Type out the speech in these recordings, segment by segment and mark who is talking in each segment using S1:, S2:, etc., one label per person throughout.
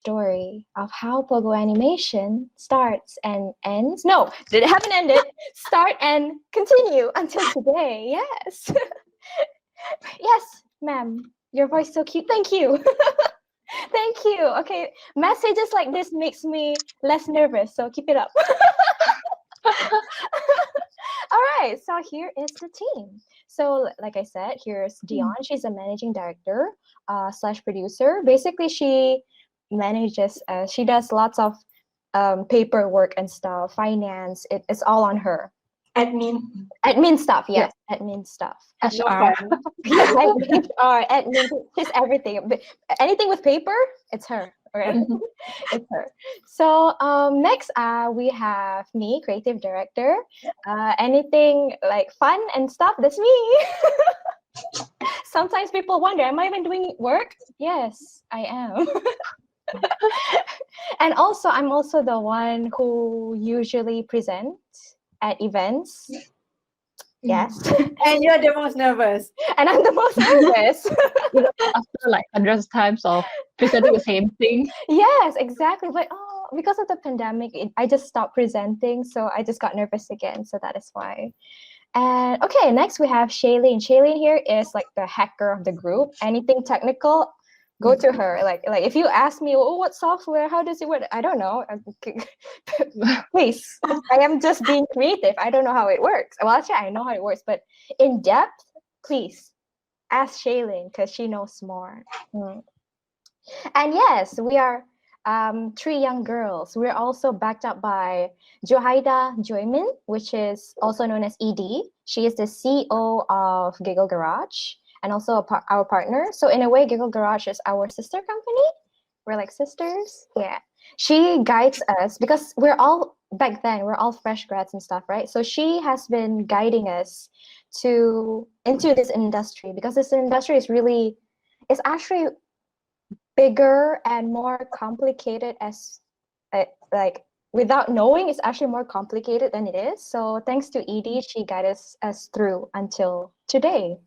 S1: story of how Poggo Animation starts and ends. No, it haven't ended. Start and continue until today. Yes. Yes, ma'am. Your voice so cute. Thank you. Thank you. Okay, messages like this makes me less nervous, so keep it up. All right, so here is the team. So like I said, here's Dion. She's a managing director slash producer. Basically, she manages, she does lots of paperwork and stuff, finance. It's all on her. Admin stuff, yes, admin stuff.
S2: HR.
S1: Yeah, HR, admin, just everything. Anything with paper, it's her. Okay, it's her. So next, we have me, creative director. Anything like fun and stuff, that's me. Sometimes people wonder, am I even doing work? Yes, I am. And also, I'm also the one who usually presents at events. Yes.
S3: And you're the most nervous.
S1: And I'm the most nervous.
S2: After like hundreds of times of presenting the same thing.
S1: Yes, exactly. But because of the pandemic, I just stopped presenting, so I just got nervous again. So that is why. And okay, next we have Shailene. Shailene here is like the hacker of the group. Anything technical, go to her. Like if you ask me, oh, what software, how does it work? I don't know. Please, I am just being creative. I don't know how it works. Well, actually, I know how it works, but in depth, please ask Shailene because she knows more. And yes, we are three young girls. We're also backed up by Johaida Joymin, which is also known as ED. She is the CEO of Giggle Garage and also our partner. So in a way, Giggle Garage is our sister company. We're like sisters. Yeah. She guides us because we're all, back then, we're all fresh grads and stuff, right? So she has been guiding us into this industry because this industry is really, it's actually bigger and more complicated as like without knowing, it's actually more complicated than it is. So thanks to Edie, she guided us through until today.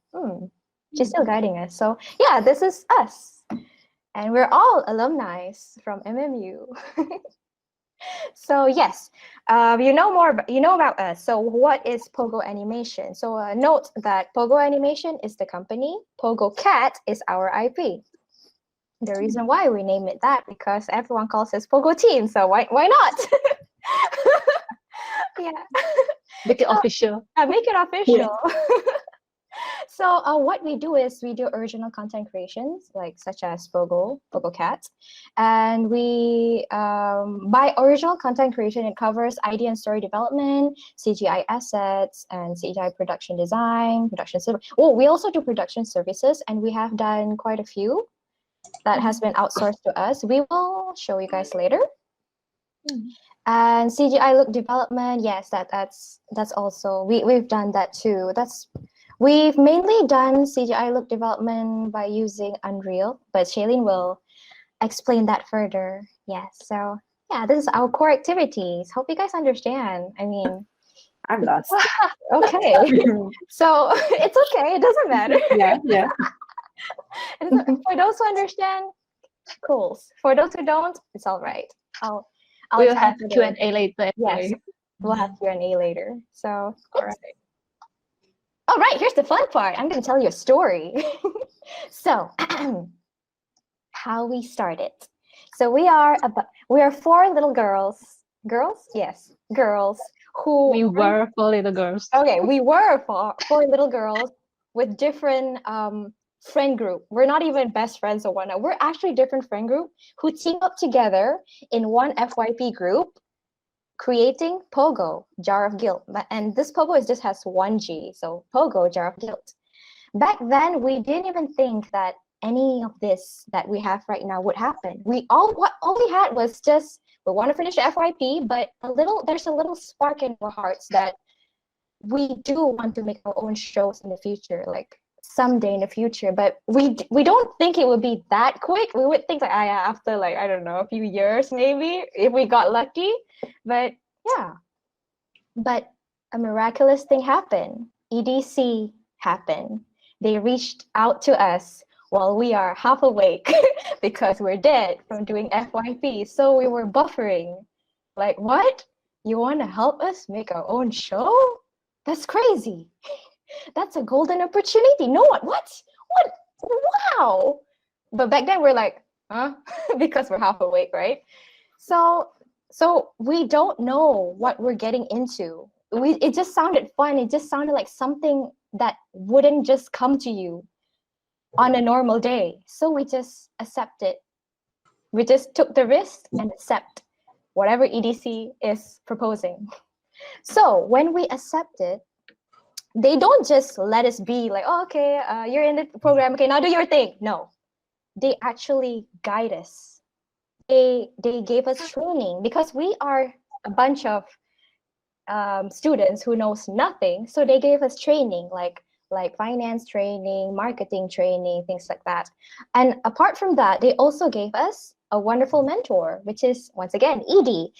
S1: She's still guiding us. So yeah, this is us. And we're all alumni from MMU. So yes, you know about us. So what is Poggo Animation? So note that Poggo Animation is the company. Poggo Cat is our IP. The reason why we name it that because everyone calls us Poggo Team, so why not? Yeah.
S2: Make it official.
S1: Make it official. So what we do is we do original content creations, like such as Poggo Cat, and we by original content creation it covers idea and story development, CGI assets, and CGI production design, we also do production services, and we have done quite a few that has been outsourced to us. We will show you guys later. And CGI look development, yes, that's also we've done that too. We've mainly done CGI look development by using Unreal, but Shailene will explain that further. Yes, so yeah, this is our core activities. Hope you guys understand. I mean,
S3: I'm lost.
S1: Okay, so it's okay. It doesn't matter.
S3: Yeah.
S1: For those who understand, cool. For those who don't, it's all right.
S2: We'll have Q&A later.
S1: Yes, we'll have Q&A later. So, all right, here's the fun part. I'm going to tell you a story. So, how we started. So we are four little girls. Girls? Yes, girls.
S2: We were four little girls.
S1: Okay, we were four little girls with different friend group. We're not even best friends or whatnot. We're actually different friend group who team up together in one FYP group, creating Poggo, Jar of Guilt. And this Poggo just has one G, so Poggo, Jar of Guilt. Back then, we didn't even think that any of this that we have right now would happen. All we had was just, we want to finish the FYP, but there's a little spark in our hearts that we do want to make our own shows in the future, like someday in the future, but we don't think it would be that quick. We would think like after like, I don't know, a few years maybe, if we got lucky. But yeah, but a miraculous thing happened. EDC happened. They reached out to us Well, we are half awake because we're dead from doing FYP. So we were buffering. Like, what? You want to help us make our own show? That's crazy. That's a golden opportunity. No one, what? What? Wow. But back then we're like, huh? Because we're half awake, right? So we don't know what we're getting into. It just sounded fun. It just sounded like something that wouldn't just come to you on a normal day. So we just accepted. We just took the risk and accept whatever EDC is proposing. So when we accepted, they don't just let us be like, oh, okay, you're in the program. Okay, now do your thing. No, they actually guide us. They gave us training because we are a bunch of students who knows nothing. So they gave us training like finance training, marketing training, things like that. And apart from that, they also gave us a wonderful mentor, which is once again Edie.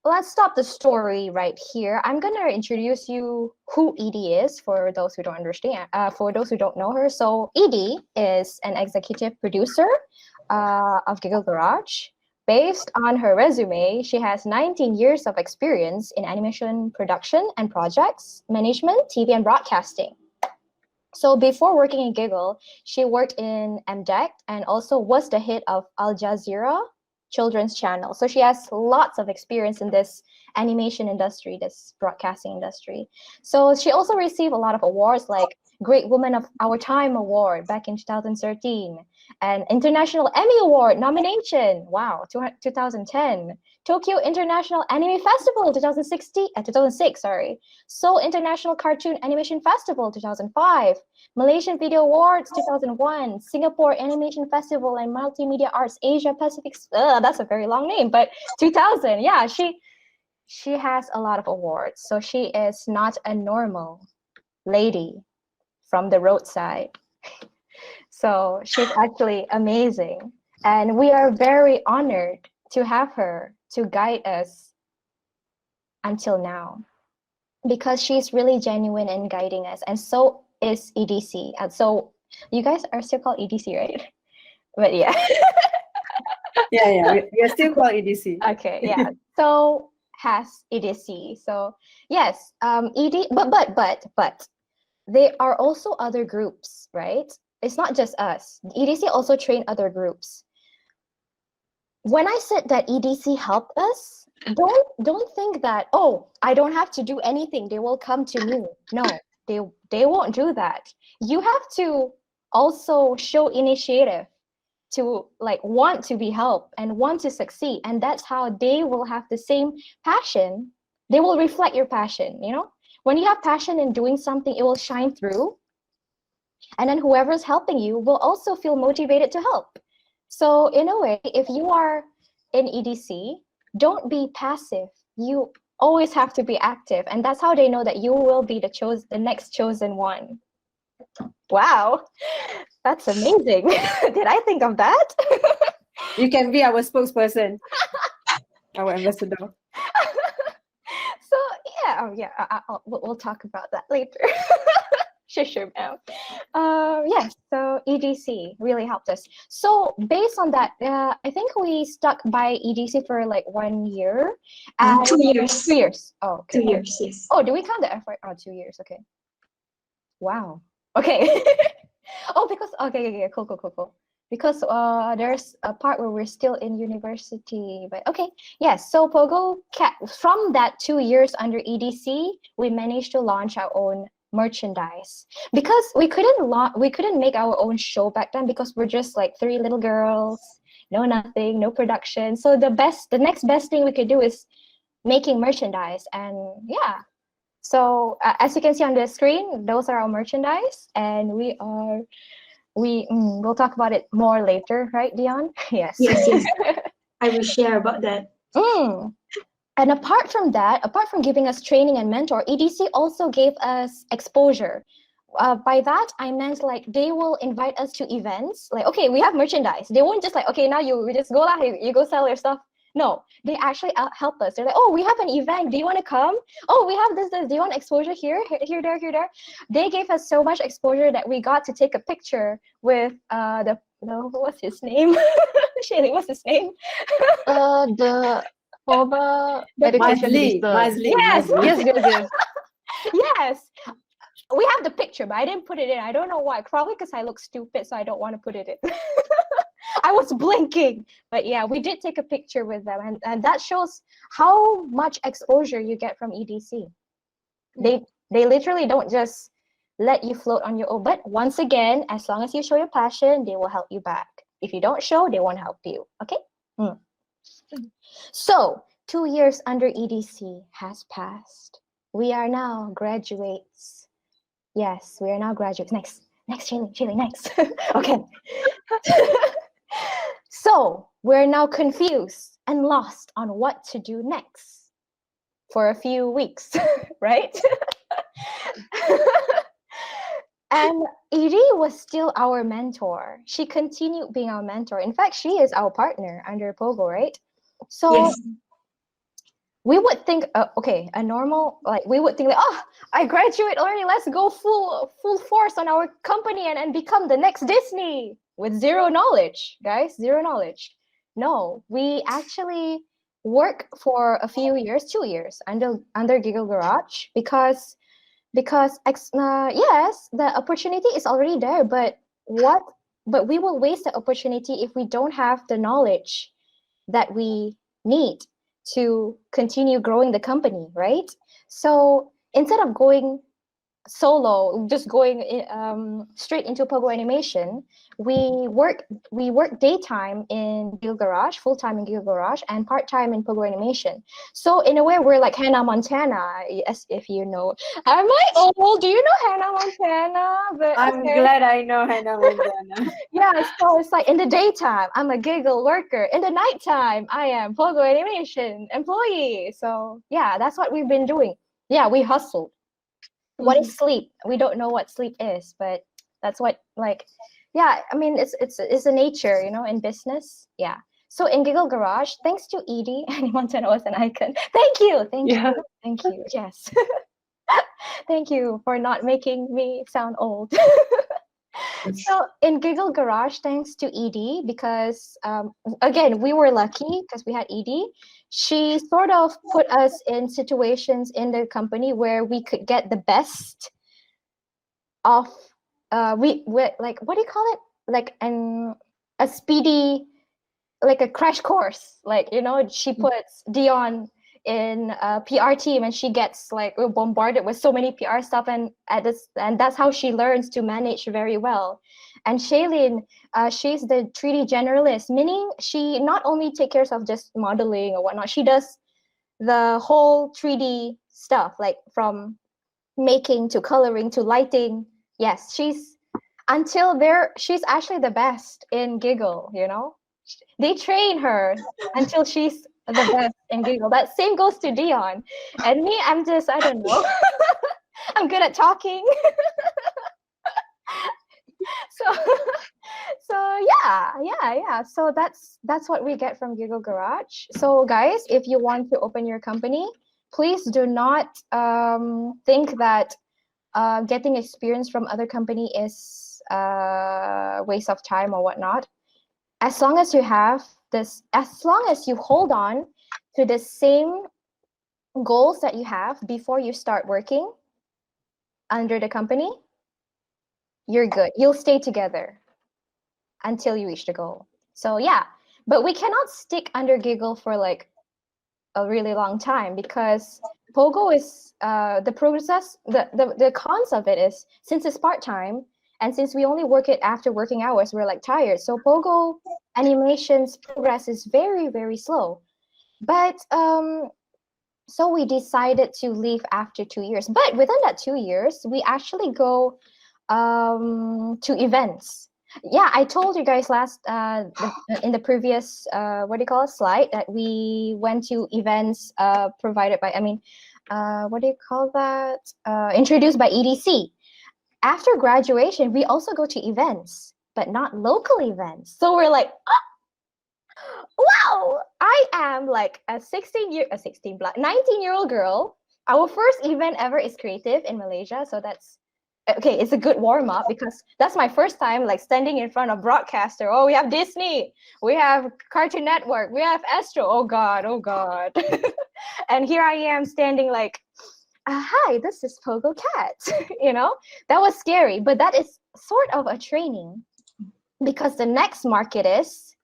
S1: Let's stop the story right here. I'm gonna introduce you who Edie is for those who don't understand, for those who don't know her. So Edie is an executive producer of Giggle Garage. Based on her resume, she has 19 years of experience in animation production and projects, management, TV, and broadcasting. So before working in Giggle, she worked in MDEC and also was the head of Al Jazeera children's channel. So she has lots of experience in this animation industry, this broadcasting industry. So she also received a lot of awards like Great Woman of Our Time Award back in 2013, and International Emmy Award nomination, wow, 2010. Tokyo International Anime Festival 2006, sorry. Seoul International Cartoon Animation Festival 2005. Malaysian Video Awards 2001, Singapore Animation Festival and Multimedia Arts Asia Pacific. That's a very long name, but 2000. Yeah, she has a lot of awards. So she is not a normal lady from the roadside. So she's actually amazing. And we are very honored to have her to guide us until now, because she's really genuine in guiding us. And so is EDC. And so you guys are still called EDC, right? But yeah.
S3: Yeah. We are still called EDC.
S1: Okay, yeah. So has EDC. So yes, but there are also other groups, right? It's not just us. EDC also train other groups. When I said that EDC helped us, don't think that, oh, I don't have to do anything, they will come to me. No, they won't do that. You have to also show initiative to like want to be helped and want to succeed, and that's how they will have the same passion. They will reflect your passion, you know? When you have passion in doing something, it will shine through, and then whoever's helping you will also feel motivated to help. So in a way, if you are in EDC, don't be passive. You always have to be active, and that's how they know that you will be the next chosen one. Wow, that's amazing. Did I think of that?
S3: You can be our spokesperson, our ambassador.
S1: So yeah, we'll talk about that later. Sure, ma'am. Yes, so EDC really helped us. So based on that, I think we stuck by EDC for like 1 year.
S4: 2 years.
S1: 2 years. Oh, okay.
S4: 2 years, yes.
S1: Oh, do we count the effort? Oh, 2 years. Okay. Wow. Okay. Oh, because okay, cool. Because there's a part where we're still in university, but okay. Yes, so Poggo from that 2 years under EDC, we managed to launch our own merchandise, because we couldn't make our own show back then, because we're just like 3 little girls, nothing, no production. So the next best thing we could do is making merchandise. And yeah, so as you can see on the screen, those are our merchandise, and we'll talk about it more later, right, Dion? Yes.
S4: Yes. I will share about that.
S1: And apart from that, apart from giving us training and mentor, EDC also gave us exposure. By that, I meant like they will invite us to events. Like, okay, we have merchandise. They won't just like, okay, now you just go out, you go sell your stuff No, they actually help us. They're like, oh, we have an event. Do you want to come? Oh, we have this. Do you want exposure here, here, there, here, there? They gave us so much exposure that we got to take a picture with what's his name? Shaylee, what's his name?
S2: The former
S1: The
S2: education
S3: Mazli,
S2: minister.
S3: Mazli,
S1: Yes.
S3: Mazli.
S2: Yes.
S1: Yes. We have the picture, but I didn't put it in. I don't know why. Probably because I look stupid, so I don't want to put it in. I was blinking. But yeah, we did take a picture with them, and that shows how much exposure you get from EDC. They literally don't just let you float on your own. But once again, as long as you show your passion, they will help you back. If you don't show, they won't help you. Okay? So 2 years under EDC has passed. We are now graduates. Yes, we are now graduates. Next, Shaylee, next. Okay. So we're now confused and lost on what to do next for a few weeks, right? And Edie was still our mentor. She continued being our mentor. In fact, she is our partner under Poggo, right? So
S4: Yes.
S1: we would think, okay, a normal, like we would think like, oh, I graduate already. Let's go full force on our company and become the next Disney with zero knowledge, guys, zero knowledge. No, we actually work for a few years, 2 years under Giggle Garage because yes, the opportunity is already there, but we will waste the opportunity if we don't have the knowledge that we need to continue growing the company, right? So instead of going solo, just going straight into Poggo Animation, we work daytime in Giggle Garage, full time in Giggle Garage, and part time in Poggo Animation. So in a way, we're like Hannah Montana, yes, if you know. Am I old? Do you know Hannah Montana? But
S3: I'm
S1: okay.
S3: glad I know Hannah Montana.
S1: Yeah, so it's like in the daytime, I'm a Giggle worker. In the nighttime, I am Poggo Animation employee. So yeah, that's what we've been doing. Yeah, we hustled. What is sleep? We don't know what sleep is, but that's what, like, yeah, I mean, it's a nature, you know, in business. Yeah. So in Giggle Garage, thanks to Edie, Hannah Montana was an icon. Thank you.
S2: Yeah.
S1: Yes. Thank you for not making me sound old. So in Giggle Garage, thanks to Edie, because again, we were lucky because we had Edie. She sort of put us in situations in the company where we could get the best of we like, what do you call it? Like a speedy, like a crash course. Like, you know, she puts Dion in a PR team and she gets like bombarded with so many PR stuff, and that's how she learns to manage very well. And Shailene, she's the 3D generalist, meaning she not only takes care of just modeling or whatnot, she does the whole 3D stuff, like from making to coloring to lighting. Yes, she's actually the best in Giggle, you know. They train her until she's the best in Giggle. That same goes to Dion. And me, I don't know. I'm good at talking. So yeah. So that's what we get from Giggle Garage. So guys, if you want to open your company, please do not think that getting experience from other company is a waste of time or whatnot. As long as you have this, as long as you hold on to the same goals that you have before you start working under the company, you're good. You'll stay together until you reach the goal. So yeah, but we cannot stick under Giggle for like a really long time because Poggo is the process, the cons of it is, since it's part-time and since we only work it after working hours, we're like tired. So Poggo Animation's progress is very, very slow. But so we decided to leave after 2 years. But within that 2 years, we actually go to events. Yeah, I told you guys last in the previous what do you call it, slide, that we went to events provided by, I mean, what do you call that? Introduced by EDC. After graduation, we also go to events, but not local events. So we're like, Wow, I am like a 19-year-old girl. Our first event ever is creative in Malaysia, so that's okay. It's a good warm up because that's my first time like standing in front of broadcaster. Oh, we have Disney, we have Cartoon Network, we have Astro. Oh God, oh God. And here I am standing like, hi, this is Pogo Cat. That was scary, but that is sort of a training because the next market is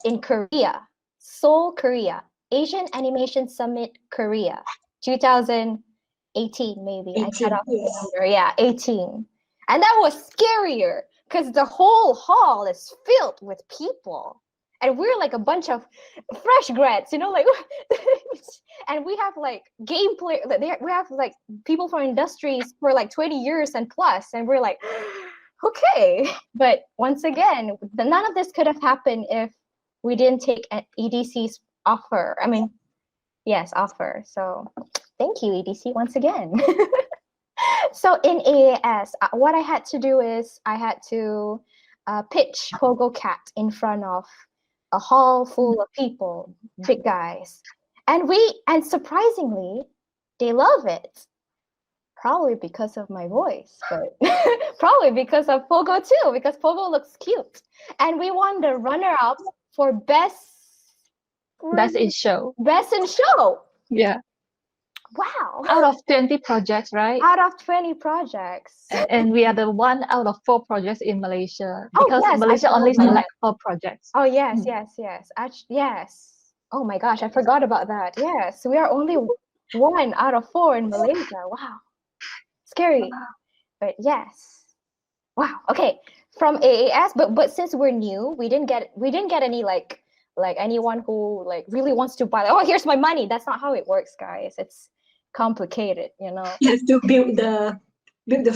S1: in Korea, Seoul, Korea, Asian Animation Summit, Korea, 2018, maybe. I cut
S4: 18,
S1: off the
S4: yes.
S1: number. Yeah, 18. And that was scarier because the whole hall is filled with people. And we're like a bunch of fresh grads, like, and we have like gameplay. We have like people from industries for like 20 years and plus, and we're like, okay. But once again, none of this could have happened if we didn't take EDC's offer. I mean, yes, offer. So thank you, EDC, once again. So in AAS, what I had to do is I had to pitch Pogo Cat in front of a hall full of people, big guys. And surprisingly, they love it. Probably because of my voice, but probably because of Pogo too, because Pogo looks cute. And we won the runner-up for best
S2: in show.
S1: Best in show.
S2: Yeah.
S1: Wow.
S2: Out of 20 projects, right?
S1: Out of 20 projects.
S2: And we are the 1 out of 4 projects in Malaysia
S1: Oh,
S2: because
S1: yes,
S2: Malaysia
S1: I
S2: only
S1: forgot
S2: select 4 projects.
S1: Oh, yes, yes. Yes. Oh my gosh, I forgot about that. Yes, we are only 1 out of 4 in Malaysia. Wow. Scary. But yes. Wow. Okay. From AAS, but since we're new, we didn't get any like anyone who like really wants to buy. Oh, here's my money. That's not how it works, guys. It's complicated,
S4: You have to build the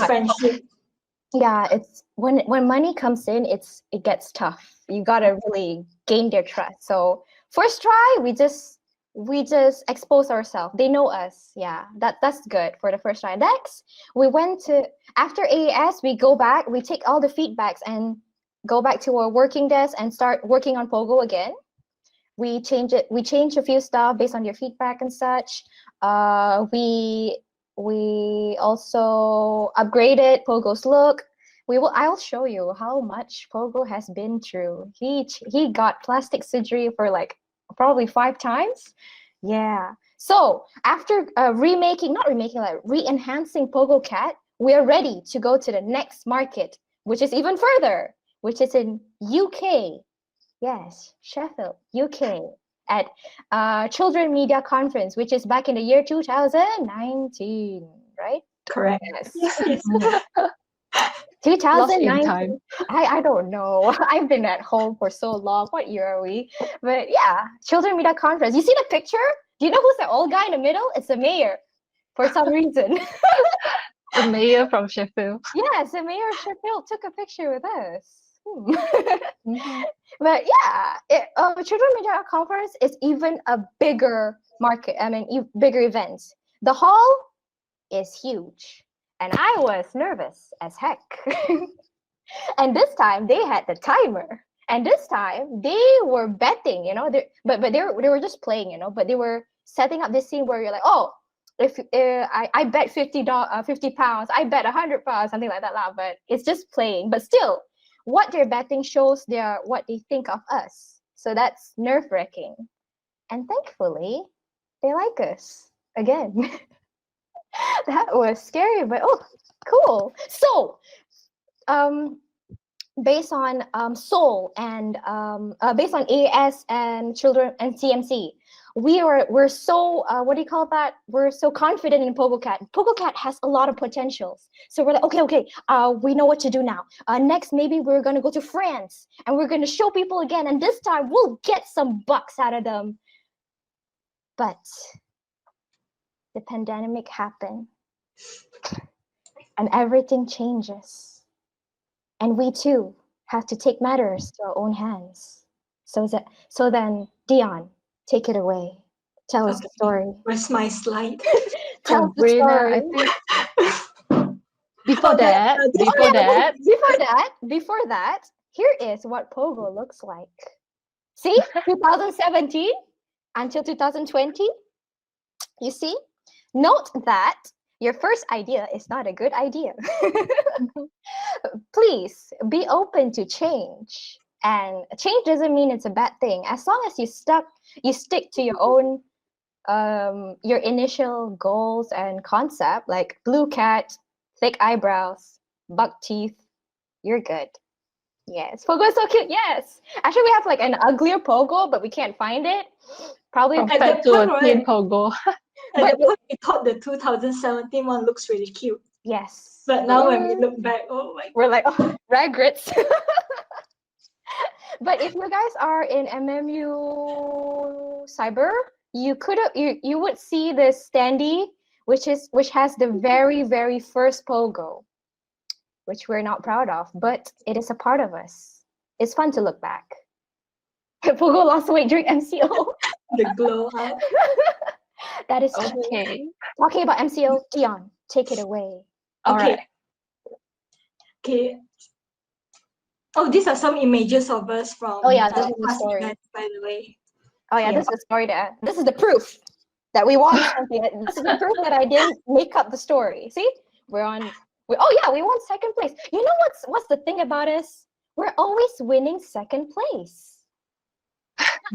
S4: friendship.
S1: Yeah, it's when money comes in, it gets tough. You gotta really gain their trust. So first try, we just expose ourselves. They know us. Yeah, that's good for the first try. Next, we went to after AAS, we go back, we take all the feedbacks and go back to our working desk and start working on Pogo again. We change a few stuff based on your feedback and such. We also upgraded Pogo's look. I'll show you how much Pogo has been through. He got plastic surgery for like probably 5 times. Yeah. So after re-enhancing Pogo Cat, we are ready to go to the next market, which is even further, which is in UK. Yes, Sheffield, UK, at Children Media Conference, which is back in the year 2019, right?
S4: Correct.
S1: Yes.
S4: Yes.
S1: 2019. I don't know. I've been at home for so long. What year are we? But yeah, Children Media Conference. You see the picture? Do you know who's the old guy in the middle? It's the mayor, for some reason.
S2: The mayor from Sheffield.
S1: Yes, the mayor of Sheffield took a picture with us. But yeah, Children Media Conference is even a bigger market. I mean, bigger events. The hall is huge, and I was nervous as heck. And this time they had the timer, and this time they were betting. But they were just playing. But they were setting up this scene where you're like, oh, if I bet 50 pounds, I bet 100 pounds, something like that. But it's just playing. But still, what they're betting shows what they think of us. So that's nerve-wracking. And thankfully, they like us again. That was scary, but cool. So, based on Seoul and based on AS and Children and CMC, we're so what do you call that? We're so confident in Pogo Cat. Pogo Cat has a lot of potentials. So we're like, okay, we know what to do now. Next, maybe we're gonna go to France and we're gonna show people again, and this time we'll get some bucks out of them. But the pandemic happened, and everything changes, and we too have to take matters to our own hands. So then, Dion, take it away. Tell us the story.
S4: Where's my slide?
S1: Tell us the
S2: Sabrina,
S1: story.
S2: I think before that,
S1: Before that, here is what Pogo looks like. See, 2017 until 2020. You see, note that your first idea is not a good idea. Please be open to change. And change doesn't mean it's a bad thing. As long as you stick to your own your initial goals and concept, like blue cat, thick eyebrows, buck teeth, you're good. Yes, Pogo is so cute. Yes, actually, we have like an uglier Pogo, but we can't find it. Probably
S4: At
S2: Compared
S4: that
S2: to
S4: point,
S2: a teen
S4: right?
S2: Pogo.
S4: At that point, we thought the 2017 one looks really cute.
S1: yes.
S4: But now when we look back, oh my
S1: We're like, oh, regrets. But if you guys are in MMU Cyber, you would see this standee, which has the very first Pogo, which we're not proud of, but it is a part of us. It's fun to look back. Pogo lost weight during MCO.
S4: the glow up.
S1: That is true.
S2: Okay.
S1: Talking about MCO, Dion, take it away.
S2: All
S4: Okay.
S2: right.
S4: Okay. Oh, these are some images of us from
S1: Oh, yeah, this is the
S4: past
S1: story.
S4: events, by the way.
S1: Oh yeah,
S4: Yeah.
S1: this is the story. This is the proof that we won something. This is the proof that I didn't make up the story. See, oh yeah, we won second place. You know what's the thing about us? We're always winning second place.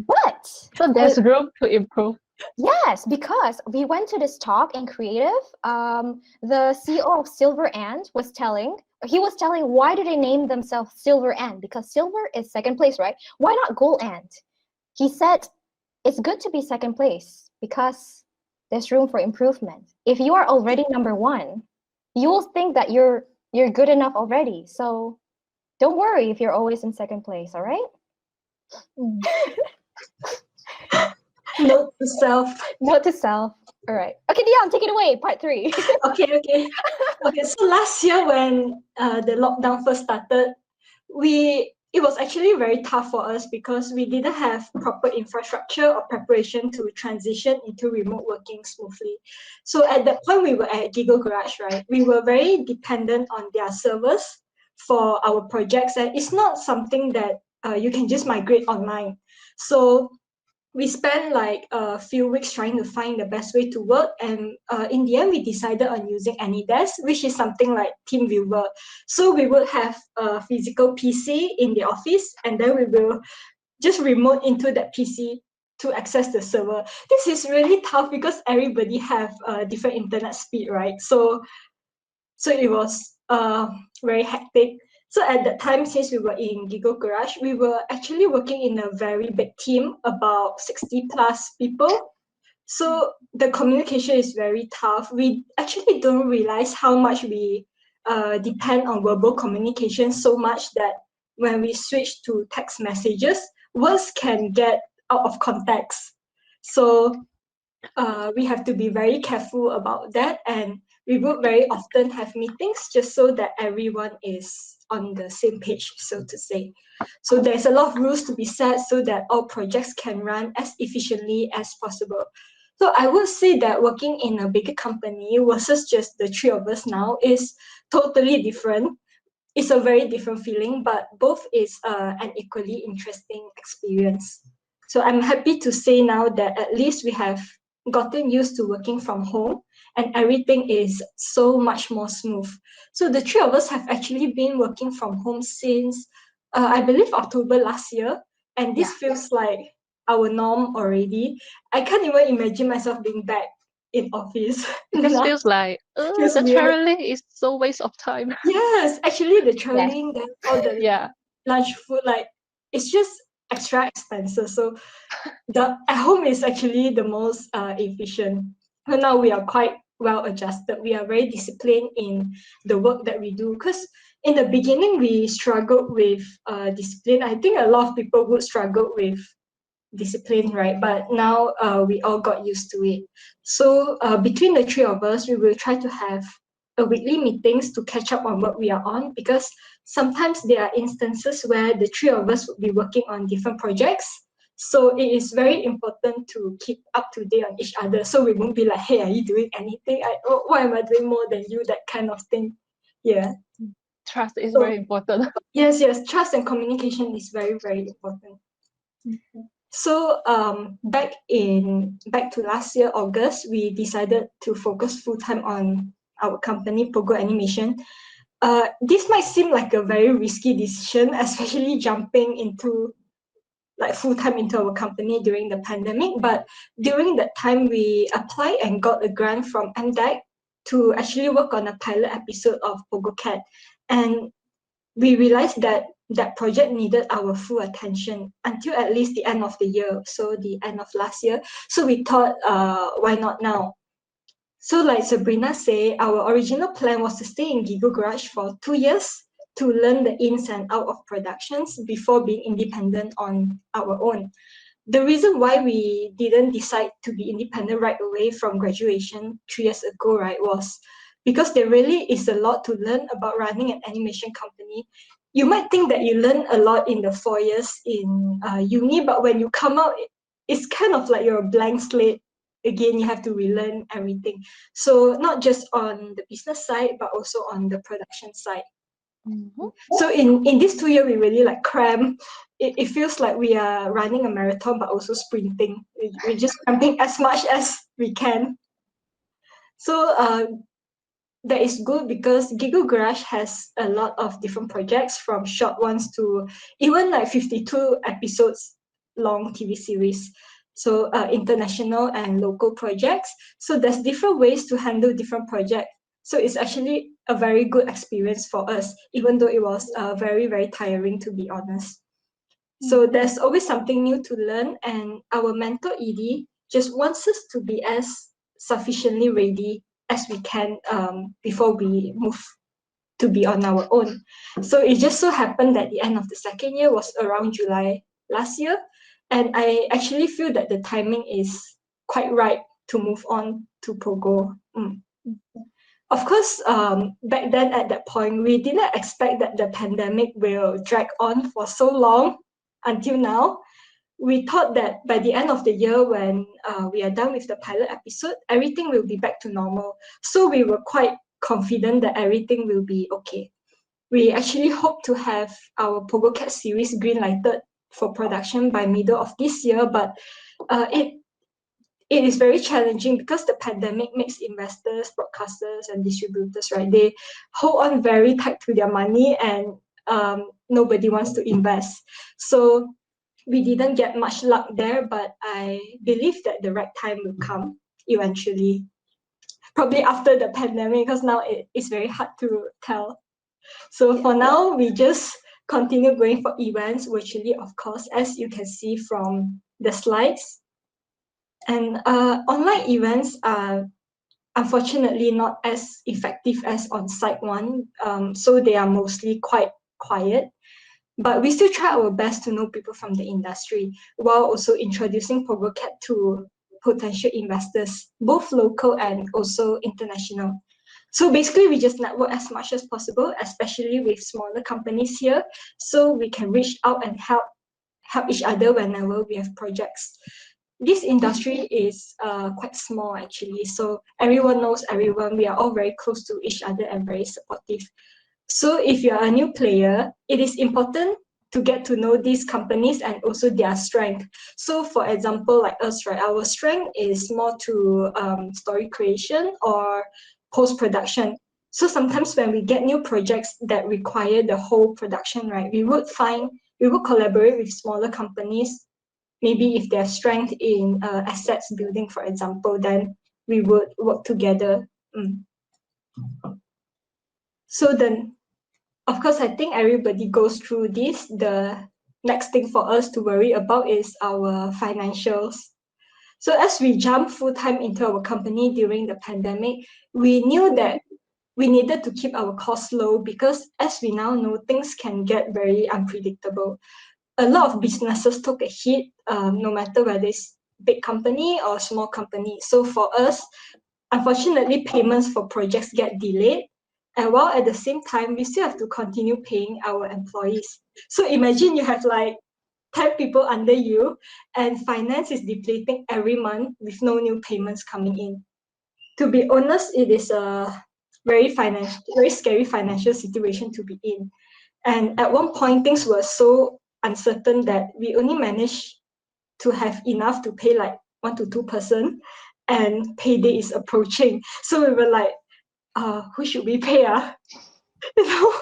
S1: But
S2: So there's room to improve.
S1: yes, because we went to this talk in creative. The CEO of Silver Ant was telling why do they name themselves Silver Ant? Because silver is second place, right? Why not Gold Ant? He said it's good to be second place because there's room for improvement. If you are already number one, you will think that you're good enough already. So don't worry if you're always in second place, all right?
S4: Note to self.
S1: Note to self. All right. Okay, Dion, take it away. Part 3.
S4: Okay. So last year when the lockdown first started, it was actually very tough for us because we didn't have proper infrastructure or preparation to transition into remote working smoothly. So at that point, we were at Giggle Garage, right? We were very dependent on their servers for our projects, and it's not something that you can just migrate online. So we spent like a few weeks trying to find the best way to work, and in the end we decided on using AnyDesk, which is something like TeamViewer. So we would have a physical PC in the office, and then we will just remote into that PC to access the server. This is really tough because everybody have a different internet speed, right? So it was very hectic. So at that time, since we were in Giggle Garage, we were actually working in a very big team, about 60 plus people. So the communication is very tough. We actually don't realize how much we depend on verbal communication so much that when we switch to text messages, words can get out of context. So we have to be very careful about that, and we would very often have meetings just so that everyone is on the same page, so to say. So there's a lot of rules to be set so that all projects can run as efficiently as possible. So I would say that working in a bigger company versus just the three of us now is totally different. It's a very different feeling, but both is an equally interesting experience. So I'm happy to say now that at least we have gotten used to working from home, and everything is so much more smooth. So the three of us have actually been working from home since I believe October last year, and this feels like our norm already. I can't even imagine myself being back in office.
S2: This feels like
S4: Feels
S2: the
S4: weird.
S2: traveling is so waste of time.
S4: Yes, actually the traveling, then all the
S2: Yeah.
S4: lunch food, like it's just extra expenses. So the at home is actually the most efficient. But now we are quite well adjusted. We are very disciplined in the work that we do. Because in the beginning we struggled with discipline. I think a lot of people would struggle with discipline, right? But now we all got used to it. So between the three of us, we will try to have a weekly meetings to catch up on what we are on, because sometimes there are instances where the three of us would be working on different projects. So it is very important to keep up to date on each other. So we won't be like, hey, are you doing anything? Why am I doing more than you? That kind of thing. Yeah.
S2: Trust is
S4: So-
S2: very important.
S4: Yes. Trust and communication is very, very important. So back to last year, August, we decided to focus full time on our company, Poggo Animation. This might seem like a very risky decision, especially jumping into like full time into our company during the pandemic. But during that time, we applied and got a grant from MDEC to actually work on a pilot episode of Pogo Cat, and we realized that that project needed our full attention until at least the end of the year, so the end of last year. So we thought, why not now? So like Sabrina said, our original plan was to stay in Gigo Garage for 2 years to learn the ins and out of productions before being independent on our own. The reason why we didn't decide to be independent right away from graduation 3 years ago, right, was because there really is a lot to learn about running an animation company. You might think that you learn a lot in the 4 years in uni, but when you come out, it's kind of like you're a blank slate. Again, you have to relearn everything. So not just on the business side, but also on the production side. So in this 2 year, we really like cram. It feels like we are running a marathon, but also sprinting. We're just cramping as much as we can. So that is good because Gigo Garage has a lot of different projects, from short ones to even like 52 episodes long TV series. So international and local projects. So there's different ways to handle different projects. So it's actually a very good experience for us, even though it was very, very tiring, to be honest. So there's always something new to learn, and our mentor Edie just wants us to be as sufficiently ready as we can before we move to be on our own. So it just so happened that the end of the second year was around July last year, and I actually feel that the timing is quite right to move on to Pogo. Of course, back then at that point, we didn't expect that the pandemic will drag on for so long until now. We thought that by the end of the year, when we are done with the pilot episode, everything will be back to normal. So we were quite confident that everything will be okay. We actually hope to have our Pogo Cat series greenlighted for production by middle of this year, but it is very challenging because the pandemic makes investors, broadcasters, and distributors, right? They hold on very tight to their money, and nobody wants to invest. So we didn't get much luck there, but I believe that the right time will come eventually. Probably after the pandemic, because now it's very hard to tell. So for now, we just continue going for events virtually, of course, as you can see from the slides. And online events are unfortunately not as effective as on-site one, so they are mostly quite quiet. But we still try our best to know people from the industry while also introducing Pogo Cat to potential investors, both local and also international. So basically, we just network as much as possible, especially with smaller companies here, so we can reach out and help each other whenever we have projects. This industry is quite small actually, so everyone knows everyone. We are all very close to each other and very supportive. So if you are a new player, it is important to get to know these companies and also their strength. So for example, like us, right, our strength is more to story creation or post-production. So sometimes when we get new projects that require the whole production, right, we would collaborate with smaller companies. Maybe if their strength in assets building, for example, then we would work together. So then, of course, I think everybody goes through this. The next thing for us to worry about is our financials. So as we jump full-time into our company during the pandemic, we knew that we needed to keep our costs low because, as we now know, things can get very unpredictable. A lot of businesses took a hit, no matter whether it's big company or small company. So for us, unfortunately, payments for projects get delayed. And while at the same time, we still have to continue paying our employees. So imagine you have like 10 people under you and finance is depleting every month with no new payments coming in. To be honest, it is a very scary financial situation to be in. And at one point, things were so uncertain that we only managed to have enough to pay like 1 to 2 person, and payday is approaching. So we were like, who should we pay? You know?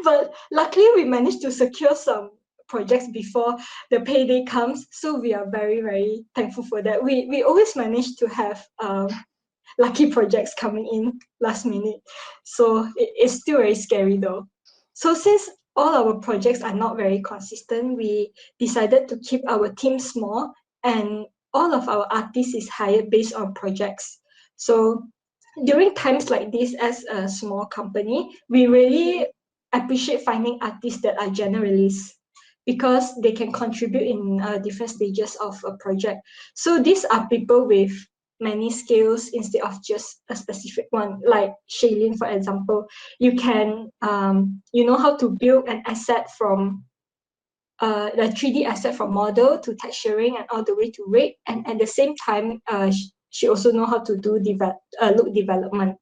S4: But luckily we managed to secure some projects before the payday comes. So we are very, very thankful for that. We always manage to have lucky projects coming in last minute. So it's still very scary though. So since all our projects are not very consistent, we decided to keep our team small, and all of our artists is hired based on projects. So during times like this, as a small company, we really appreciate finding artists that are generalists, because they can contribute in different stages of a project. So these are people with many skills instead of just a specific one. Like Shailene, for example, you can you know how to build an asset from the 3D asset from model to texturing and all the way to rig, and at the same time she also know how to do look development.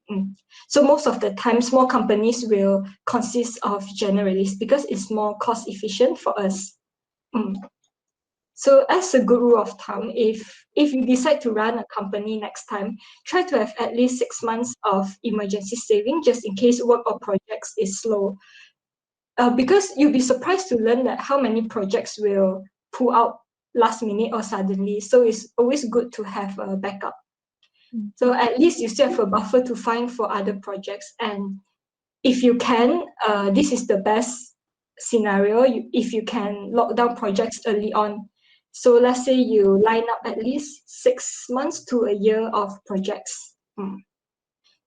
S4: So most of the time small companies will consist of generalists because it's more cost efficient for us. So as a good rule of thumb, if you decide to run a company next time, try to have at least 6 months of emergency saving just in case work or projects is slow. Because you'll be surprised to learn that how many projects will pull out last minute or suddenly. So it's always good to have a backup. So at least you still have a buffer to find for other projects. And if you can, this is the best scenario, if you can lock down projects early on. So let's say you line up at least 6 months to a year of projects.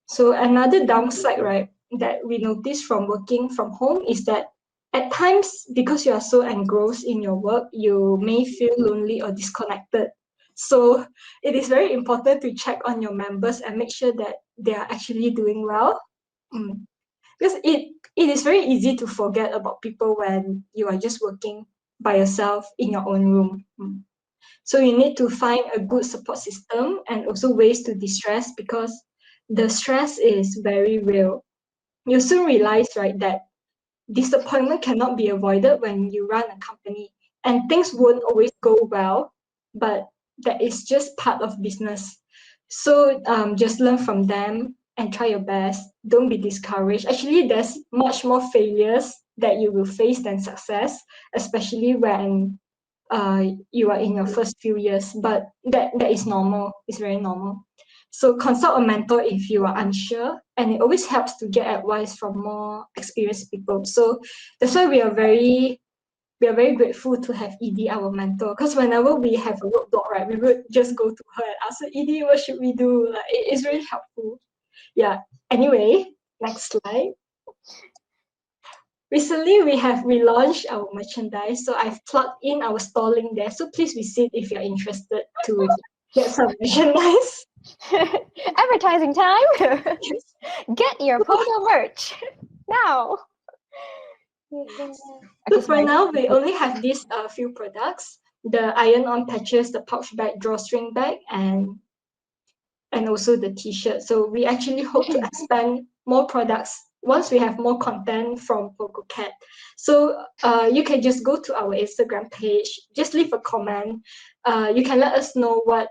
S4: So another downside, right, that we notice from working from home is that at times, because you are so engrossed in your work, you may feel lonely or disconnected. So it is very important to check on your members and make sure that they are actually doing well. Because it is very easy to forget about people when you are just working by yourself in your own room. So you need to find a good support system and also ways to distress, because the stress is very real. You soon realize, right, that disappointment cannot be avoided when you run a company, and things won't always go well, but that is just part of business. So just learn from them and try your best. Don't be discouraged. Actually, there's much more failures that you will face than success, especially when you are in your first few years. But that is normal. It's very normal. So consult a mentor if you are unsure, and it always helps to get advice from more experienced people. So that's why we are very grateful to have Edie, our mentor. Because whenever we have a roadblock, right, we would just go to her and ask her, Edie, what should we do? Like, it is really helpful. Yeah. Anyway, next slide. Recently, we have relaunched our merchandise, so I've plugged in our store link there. So please visit if you're interested to get some merchandise.
S1: Advertising time. Get your Poggo merch now.
S4: So for now, we only have these few products: the iron-on patches, the pouch bag, drawstring bag, and also the t-shirt. So we actually hope to expand more products once we have more content from Poggo Cat. So you can just go to our Instagram page, just leave a comment. You can let us know what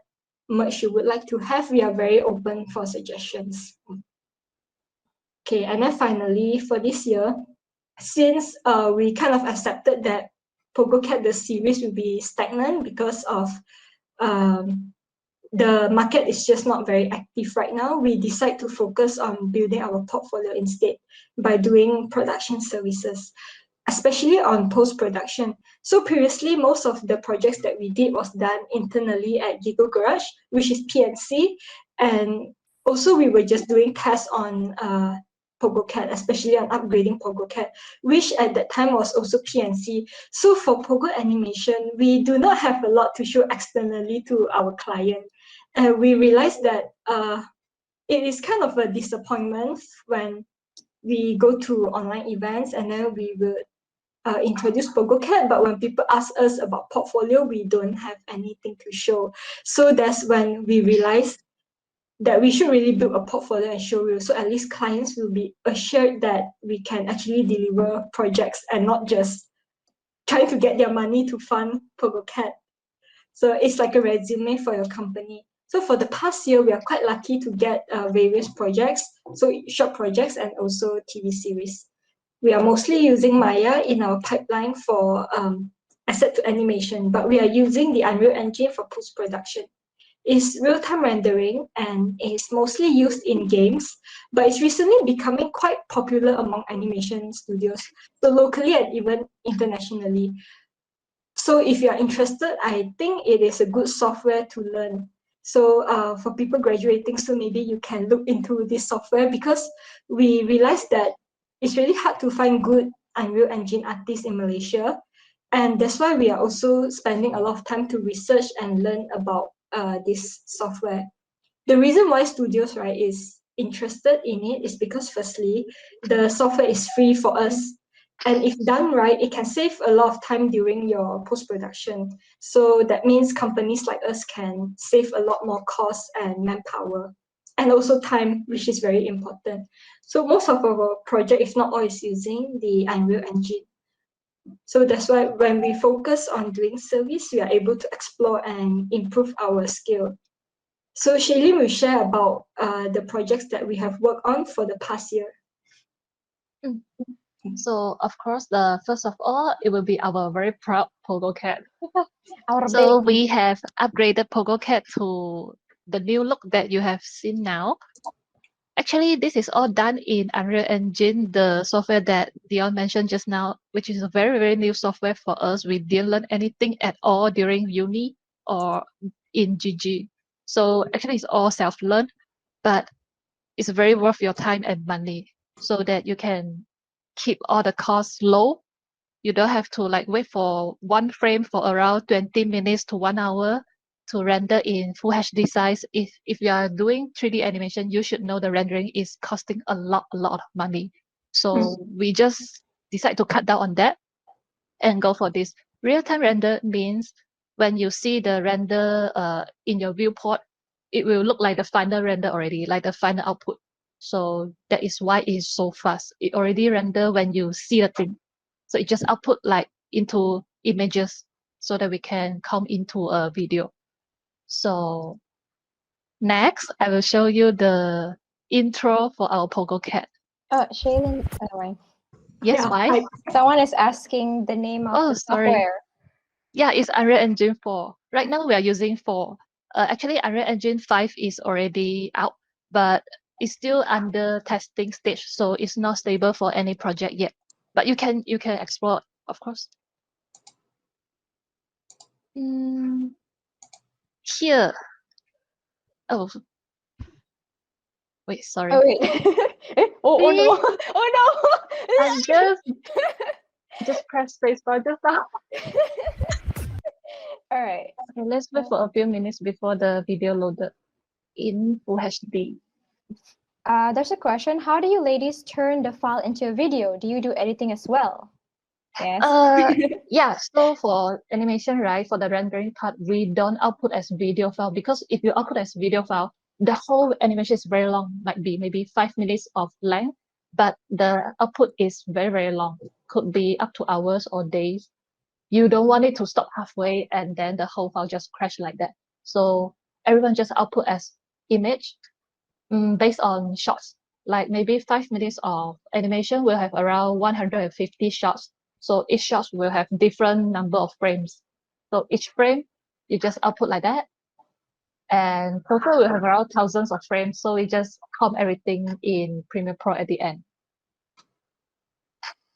S4: merch you would like to have. We are very open for suggestions. Okay, and then finally for this year, since we kind of accepted that Poggo Cat the series will be stagnant because of the market is just not very active right now, we decide to focus on building our portfolio instead by doing production services, especially on post-production. So previously, most of the projects that we did was done internally at Gigo Garage, which is PNC, and also we were just doing tests on Poggo Cat, especially on upgrading Poggo Cat, which at that time was also PNC. So for Poggo Animation, we do not have a lot to show externally to our client. And we realized that it is kind of a disappointment when we go to online events and then we will introduce Poggo Cat, but when people ask us about portfolio, we don't have anything to show. So that's when we realized that we should really build a portfolio and showreel, so at least clients will be assured that we can actually deliver projects and not just trying to get their money to fund PogoCat. So it's like a resume for your company. So for the past year, we are quite lucky to get various projects, so short projects and also TV series. We are mostly using Maya in our pipeline for asset to animation, but we are using the Unreal Engine for post-production. It's real-time rendering and is mostly used in games, but it's recently becoming quite popular among animation studios, so locally and even internationally. So if you are interested, I think it is a good software to learn. So for people graduating soon, maybe you can look into this software because we realized that it's really hard to find good Unreal Engine artists in Malaysia. And that's why we are also spending a lot of time to research and learn about this software. The reason why studios, right, is interested in it is because firstly, the software is free for us. And if done right, it can save a lot of time during your post-production. So that means companies like us can save a lot more cost and manpower, and also time, which is very important. So most of our project, if not all, is using the Unreal Engine. So that's why when we focus on doing service, we are able to explore and improve our skill. So Shailene will share about the projects that we have worked on for the past year.
S2: So of course, the first of all, it will be our very proud PogoCat.
S1: Our
S2: So
S1: baby.
S2: we have upgraded PogoCat to the new look that you have seen now. Actually, this is all done in Unreal Engine, the software that Dion mentioned just now, which is a very, very new software for us. We didn't learn anything at all during uni or in GG. So actually, it's all self-learned, but it's very worth your time and money so that you can keep all the costs low. You don't have to like wait for one frame for around 20 minutes to 1 hour to render in full HD size. If you are doing 3D animation, you should know the rendering is costing a lot of money. So we just decide to cut down on that and go for this. Real-time render means when you see the render in your viewport, it will look like the final render already, like the final output. So that is why it's so fast. It already render when you see the thing. So it just output like into images so that we can come into a video. So next, I will show you the intro for our PogoCat.
S1: Shailene, why?
S2: Yes,
S4: Yeah,
S2: why?
S1: Someone is asking the name of
S2: Oh,
S1: the
S2: sorry.
S1: software.
S2: Yeah, it's Unreal Engine 4. Right now we are using 4. Actually, Unreal Engine 5 is already out, but it's still under testing stage, so it's not stable for any project yet. But you can explore, of course. Here. Oh, wait, sorry.
S1: Oh wait. Oh no.
S2: See?
S1: Oh no.
S2: I just press spacebar just now.
S1: All right.
S2: Okay, let's wait for a few minutes before the video loaded in Full HD.
S1: There's a question. How do you ladies turn the file into a video? Do you do editing as well? Yes.
S2: Yeah, so for animation, right, for the rendering part, we don't output as video file because if you output as video file, the whole animation is very long, might be maybe 5 minutes of length, but the output is very, very long, could be up to hours or days. You don't want it to stop halfway and then the whole file just crash like that. So everyone just output as image based on shots. Like maybe 5 minutes of animation will have around 150 shots. So each shot will have different number of frames. So each frame, you just output like that. And total will have around thousands of frames. So we just comp everything in Premiere Pro at the end.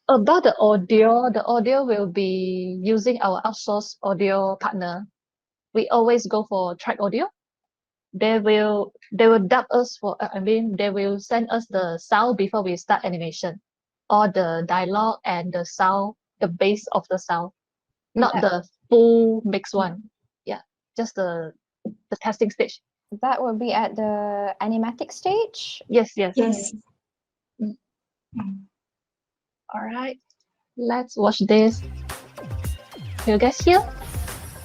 S2: About the audio will be using our outsourced audio partner. We always go for track audio. They will dub us for, they will send us the sound before we start animation, or the dialogue and the sound, the base of the sound, not the full mixed one. Yeah, just the testing stage.
S1: That will be at the animatic stage.
S2: Yes.
S4: Yes.
S2: All right, let's watch this. You guys hear?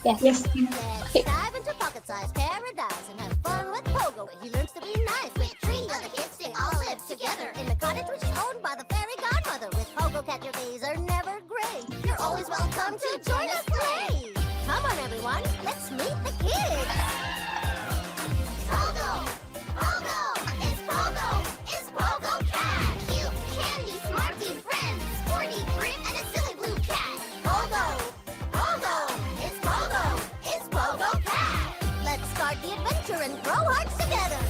S1: Yes.
S4: Yes.
S5: Let's dive into pocket-sized paradise and have fun with Pogo. He learns to be nice with 3 other kids. They all live together in the cottage, which is owned by the fairy godmother. With Pogo Cat, your days are never gray. You're always welcome. Welcome to Join Us Play. Come on, everyone. Let's meet the kids. Pogo! Pogo! It's Pogo! It's Pogo Cat! Cute, candy, smarty friends, sporty grim, and a silly blue cat. Pogo! Pogo! It's Pogo! It's Pogo Cat! Let's start the adventure and throw hearts together.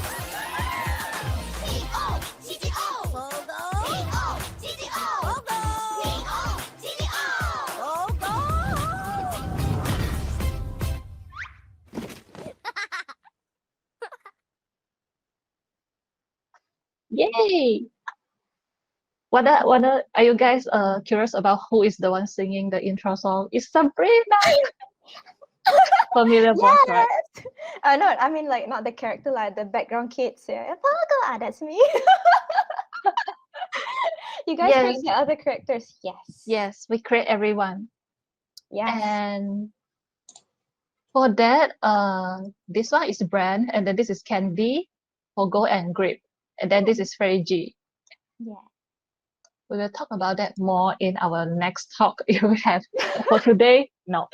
S5: P-O-G-G-O! Pogo! P-O-G-G-O! Pogo! P-O-G-G-O! Pogo!
S2: Yay! Are you guys curious about who is the one singing the intro song? It's Sabrina. Familiar voice, right?
S1: No, I mean like not the character, like the background kids. Yeah, Pogo, that's me. You guys
S2: Yes.
S1: create the other characters, yes.
S2: Yes, we create everyone.
S1: Yes.
S2: And for that, this one is Brand, and then this is Candy, Pogo, and Grip. And then this is Fairy G.
S1: Yeah.
S2: We will talk about that more in our next talk if we have. For today, no,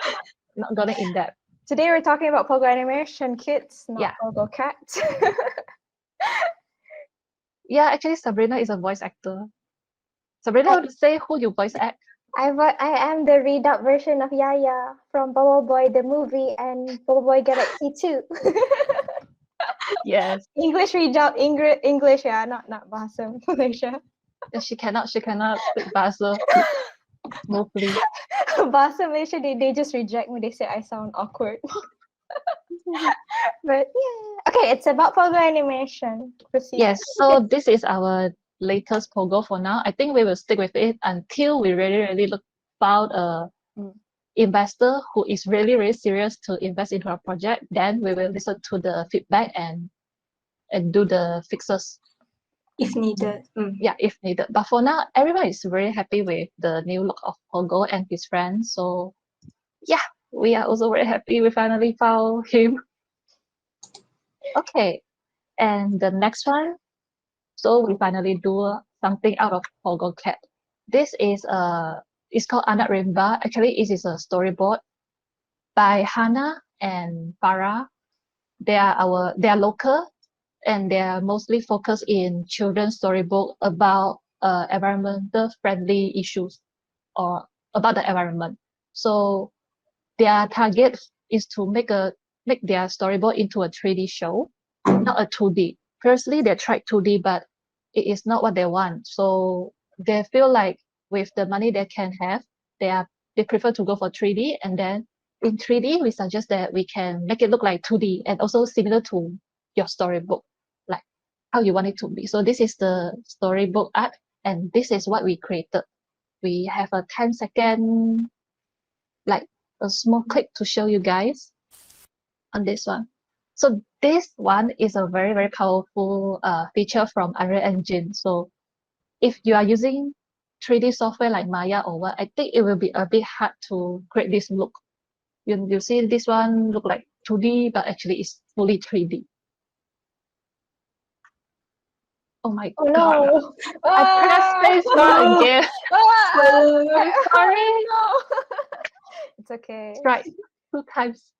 S2: not going in depth.
S1: Today we're talking about Poggo Animation kids, not
S2: Yeah.
S1: Poggo cats.
S2: Yeah, actually, Sabrina is a voice actor. Sabrina,
S1: I-
S2: want to say who you voice act?
S1: I am the redub version of Yaya from Bubble Boy the movie and Bubble Boy Galaxy 2.
S2: Yes.
S1: English redub, English, yeah, not Bahasa Malaysia.
S2: She cannot speak Bahasa smoothly.
S1: Bahasa Malaysia, they just reject me. They say I sound awkward. But yeah. Okay, it's about Poggo Animation. Proceed.
S2: Yes, so this is our latest Pogo for now. I think we will stick with it until we really found a investor who is really serious to invest into our project. Then we will listen to the feedback and do the fixes.
S4: If needed.
S2: Yeah, if needed. But for now, everyone is very happy with the new look of Pogo and his friends. So yeah, we are also very happy we finally found him. Okay, and the next one. So we finally do something out of Poggo Cat. This is it's called Anak Rimba. Actually, it is a storyboard by Hannah and Farah. They are local and they are mostly focused in children's storybook about environmental friendly issues or about the environment. So their target is to make their storyboard into a 3D show, not a 2D. Firstly, they tried 2D, but it is not what they want. So they feel like with the money they can have, they prefer to go for 3D. And then in 3D, we suggest that we can make it look like 2D and also similar to your storybook, like how you want it to be. So this is the storybook art, and this is what we created. We have a 10-second, like a small clip to show you guys on this one. So this one is a very powerful feature from Unreal Engine. So if you are using 3D software like Maya or what, I think it will be a bit hard to create this look. You see this one look like 2D, but actually it's fully 3D. Oh my
S1: Oh
S2: god.
S1: no!
S2: I pressed spacebar again.
S1: Sorry. No. It's okay.
S2: Right. 2 times.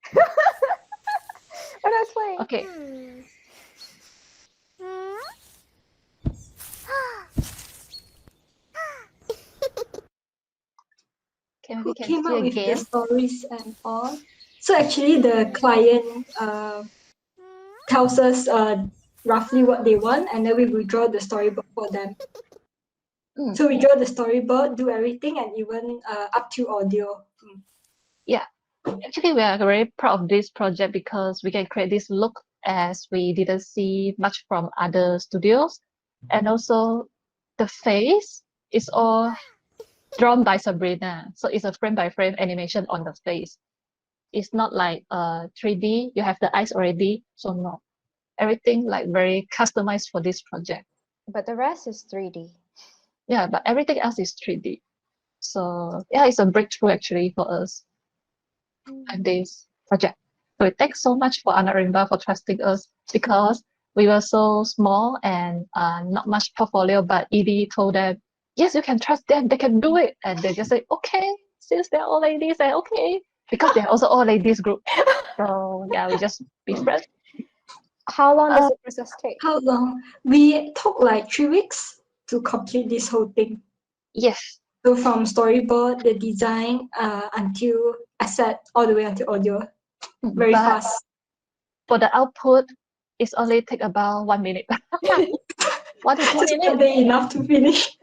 S1: Oh, that's fine.
S2: Okay. Can we
S4: Who
S2: can
S4: came
S2: see
S4: up with the
S2: again?
S4: stories and all? So actually the client tells us roughly what they want, and then we will draw the storyboard for them. So we draw the storyboard, do everything, and even up to audio.
S2: Actually, we are very proud of this project because we can create this look as we didn't see much from other studios. And also the face is all drawn by Sabrina. So it's a frame by frame animation on the face. It's not like 3D, you have the eyes already. So no, everything like very customized for this project.
S1: But the rest is 3D.
S2: Yeah, but everything else is 3D. So yeah, it's a breakthrough actually for us and this project. So thanks so much for Anarimba for trusting us because we were so small and not much portfolio, but Edie told them, yes, you can trust them, they can do it. And they just say, okay, since they're all ladies, and okay, because they're also all ladies group. So yeah, we just be friends.
S1: How long does the process take?
S4: How long? We took like 3 weeks to complete this whole thing.
S2: Yes.
S4: So from storyboard, the design, until asset, all the way until audio. Very
S2: But
S4: fast.
S2: for the output, it's only take about 1 minute. 1 to 2
S4: Just
S2: minutes.
S4: one day enough to finish.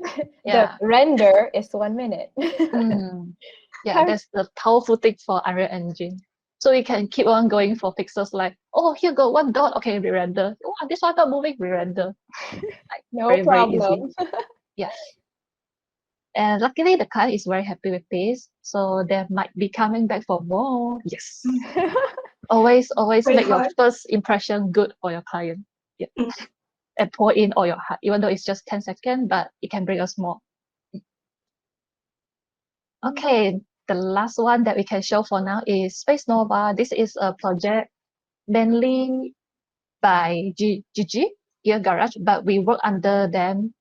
S2: Yeah.
S1: The render is 1 minute.
S2: Yeah,
S1: How-
S2: that's the powerful thing for Unreal Engine. So we can keep on going for pixels like, oh, here go one dot. Okay, re-render. Wow, this one not moving, re-render.
S1: No
S2: Very, very easy.
S1: problem.
S2: Yes. And luckily, the client is very happy with this. So they might be coming back for more. Yes. Always
S4: Very
S2: make your
S4: hard.
S2: first impression good for your client. Yeah.
S4: Mm.
S2: And pour in all your heart, even though it's just 10 seconds, but it can bring us more. Okay, the last one that we can show for now is Space Nova. This is a project mainly by Gigi, Gear Garage, but we work under them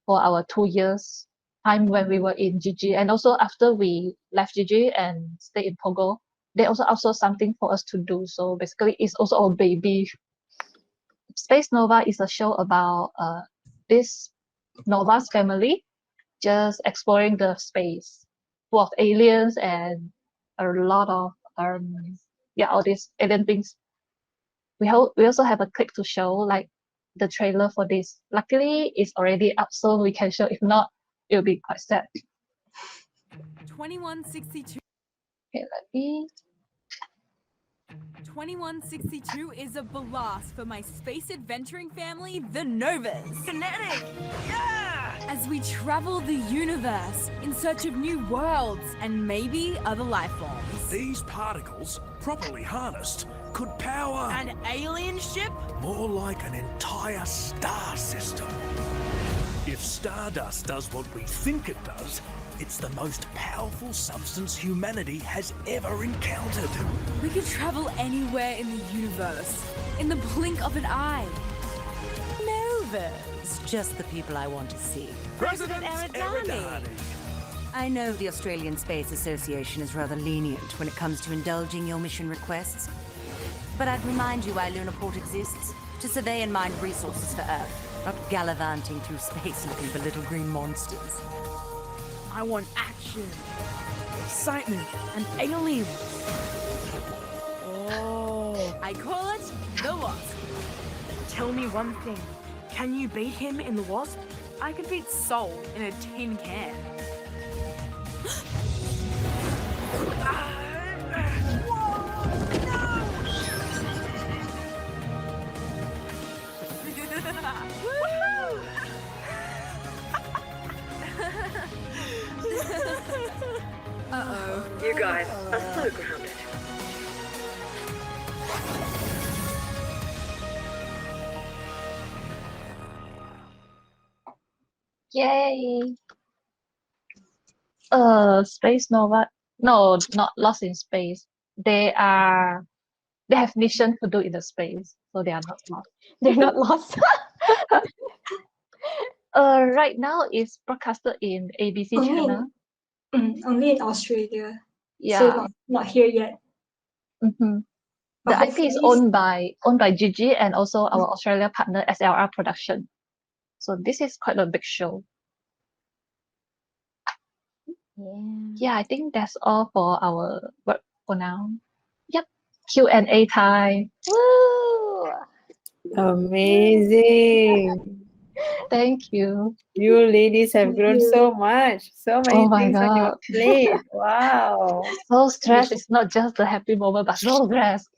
S2: for our 2 years time when we were in Gigi. And also after we left Gigi and stayed in Pogo, they also outsourced something for us to do. So basically it's also our baby. Space Nova is a show about this Nova's family just exploring the space full of aliens and a lot of all these alien things. We also have a clip to show like the trailer for this. Luckily it's already up so we can show. If not, it'll be quite sad.
S6: 2162.
S2: Okay, let me
S6: 2162 is a blast for my space adventuring family, the Novas. Kinetic! Yeah! As we travel the universe in search of new worlds and maybe other life forms.
S7: These particles, properly harnessed, could power
S6: An alien ship?
S7: more like an entire star system. If stardust does what we think it does, it's the most powerful substance humanity has ever encountered.
S6: We could travel anywhere in the universe in the blink of an eye.
S8: Novas, just the people I want to see.
S7: President
S8: Eridani. I know the Australian Space Association is rather lenient when it comes to indulging your mission requests, but I'd remind you why Lunaport exists, to survey and mine resources for Earth, not gallivanting through space looking for little green monsters.
S6: I want action, excitement, and aliens. Oh, I call it the Wasp. Tell me one thing. Can you beat him in the Wasp? I could beat Soul in a tin can. Uh-oh.
S9: You guys are so grounded.
S2: yay. Space Nova. No, not Lost in Space. They have mission to do in the space, so they are not lost.
S1: They're not lost.
S2: Right now it's broadcasted in ABC
S4: Only in-
S2: channel.
S4: Only in Australia.
S2: Yeah.
S4: So not here yet.
S2: The
S4: But
S2: IP is
S4: hopefully-
S2: owned by Gigi and also our Australia partner SLR Production. So this is quite a big show.
S1: Yeah.
S2: Yeah, I think that's all for our work for now. Yep. Q&A time.
S1: Woo!
S3: Amazing.
S2: Thank you.
S3: You ladies have
S4: Thank
S3: grown
S4: you.
S3: so much. So many
S2: Oh my
S3: things on your
S2: God.
S3: plate. Wow.
S2: So stressed. It's not just the happy moment, but so stressed.